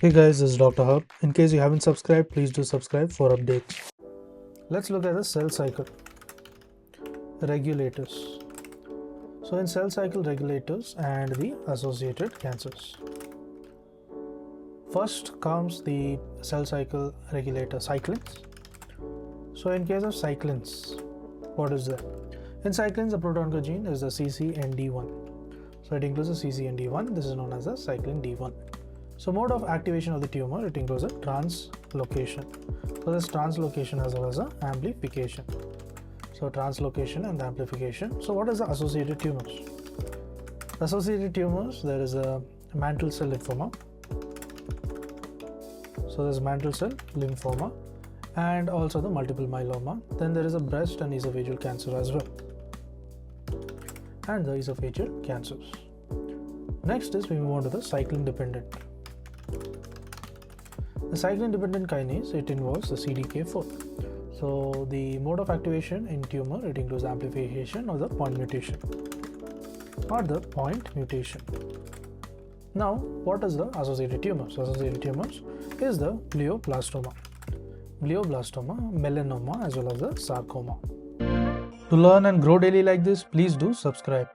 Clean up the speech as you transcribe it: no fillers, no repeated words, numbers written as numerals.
Hey guys, this is Dr. Hub. In case you haven't subscribed, please do subscribe for updates. Let's look at the cell cycle regulators. So in cell cycle regulators and the associated cancers. First comes the cell cycle regulator cyclins. So in case of cyclins, what is that? In cyclins, the proton gene is the CCND1. So it includes the CCND1. This is known as the cyclin D1. So mode of activation of the tumor, it includes a translocation. So this translocation as well as a amplification. So translocation and amplification. So what is the associated tumors? Associated tumors, there is a mantle cell lymphoma. So there's mantle cell lymphoma and also the multiple myeloma. Then there is a breast and esophageal cancer as well. And the esophageal cancers. Next is we move on to the cyclin dependent. The cyclin dependent kinase, it involves the CDK4. So the mode of activation in tumor, it includes amplification or the point mutation. Now, what is the associated tumors? Associated tumors is the glioblastoma, melanoma as well as the sarcoma. To learn and grow daily like this, please do subscribe.